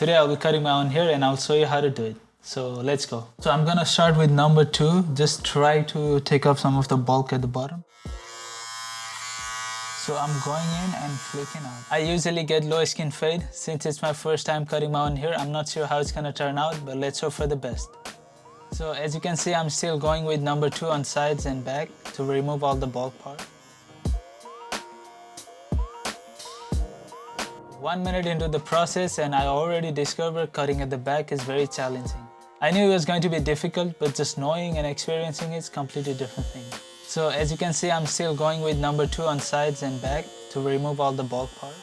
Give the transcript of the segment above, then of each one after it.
today I'll be cutting my own hair and I'll show you how to do it. So let's go. So I'm gonna start with number 2. Just try to take off some of the bulk at the bottom. So I'm going in and flicking out. I usually get low skin fade. Since it's my first time cutting my own hair, I'm not sure how it's gonna turn out, but let's hope for the best. So as you can see, I'm still going with number 2 on sides and back to remove all the bulk part. 1 minute into the process and I already discovered cutting at the back is very challenging. I knew it was going to be difficult, but just knowing and experiencing it is completely different thing. So as you can see, I'm still going with number 2 on sides and back to remove all the bulk part.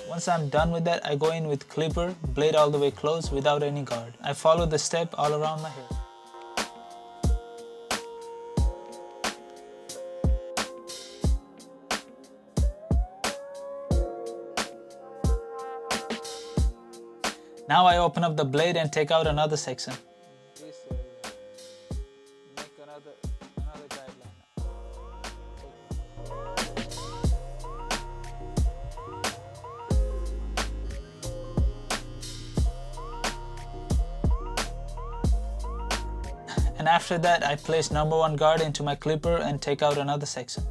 Once I'm done with that, I go in with clipper, blade all the way close without any guard. I follow the step all around my hair. Now I open up the blade and take out another section. This area. Make another guideline. And after that, I place number 1 guard into my clipper and take out another section.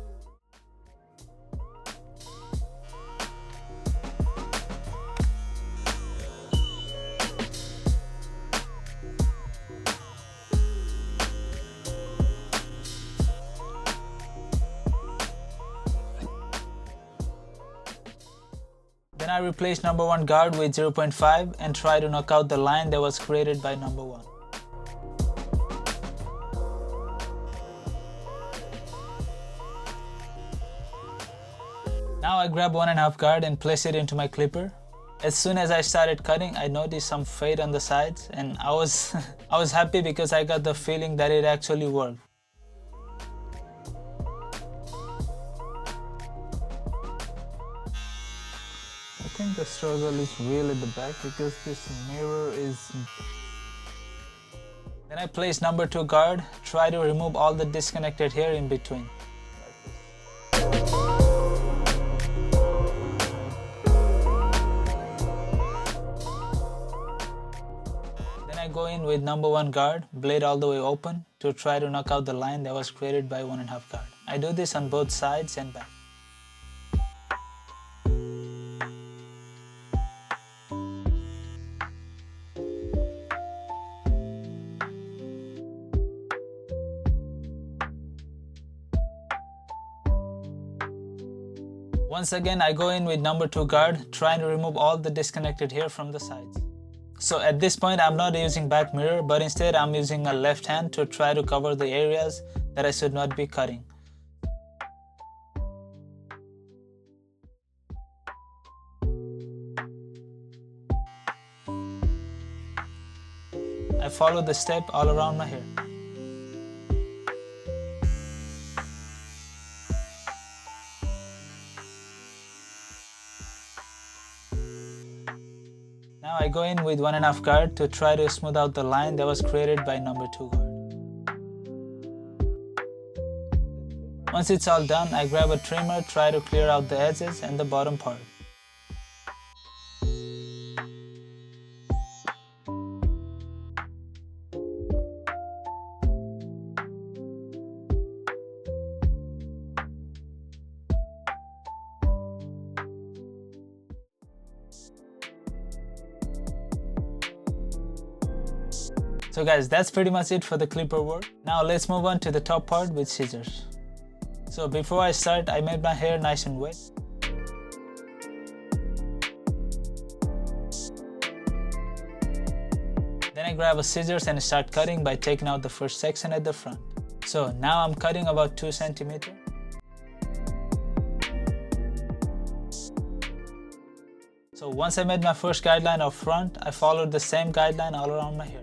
Then I replace number 1 guard with 0.5 and try to knock out the line that was created by number 1. Now I grab 1.5 guard and place it into my clipper. As soon as I started cutting, I noticed some fade on the sides and I was happy because I got the feeling that it actually worked. I think the struggle is real at the back because this mirror is... Then I place number 2 guard, try to remove all the disconnected hair in between. Then I go in with number 1 guard, blade all the way open to try to knock out the line that was created by 1.5 guard. I do this on both sides and back. Once again, I go in with number 2 guard, trying to remove all the disconnected hair from the sides. So at this point, I'm not using back mirror, but instead I'm using a left hand to try to cover the areas that I should not be cutting. I follow the step all around my hair. Now I go in with 1.5 guard to try to smooth out the line that was created by number 2 guard. Once it's all done, I grab a trimmer, try to clear out the edges and the bottom part. So guys, that's pretty much it for the clipper work. Now let's move on to the top part with scissors. So before I start, I made my hair nice and wet. Then I grab a scissors and start cutting by taking out the first section at the front. So now I'm cutting about 2 centimeters. So once I made my first guideline up front, I followed the same guideline all around my hair.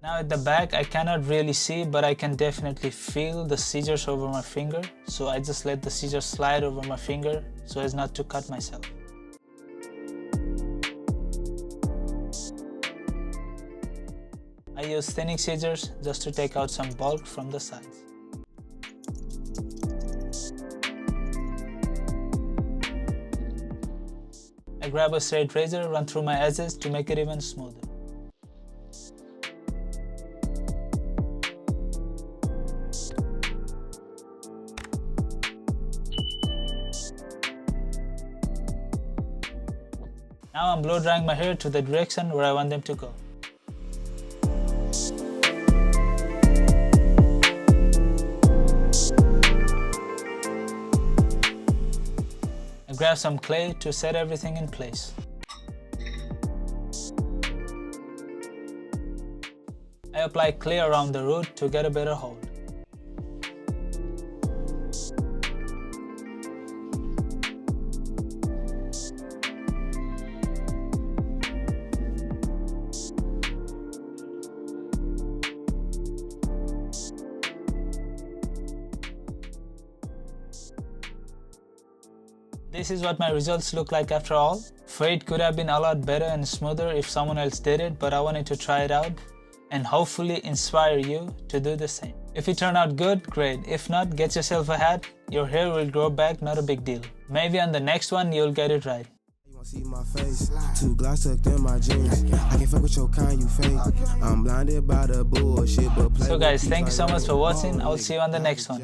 Now at the back I cannot really see, but I can definitely feel the scissors over my finger, so I just let the scissors slide over my finger so as not to cut myself. I use thinning scissors just to take out some bulk from the sides. I grab a straight razor, run through my edges to make it even smoother. Now I'm blow drying my hair to the direction where I want them to go. I grab some clay to set everything in place. I apply clay around the root to get a better hold. This is what my results look like after all. Fade could have been a lot better and smoother if someone else did it, but I wanted to try it out and hopefully inspire you to do the same. If it turned out good, great. If not, get yourself a hat. Your hair will grow back, not a big deal. Maybe on the next one you'll get it right. See my face, 2 gloss tucked in my jeans. I can't fuck with your kind, you fake. I'm blinded by the bullshit, but So guys, thank you so much for watching. I'll see you on the next one.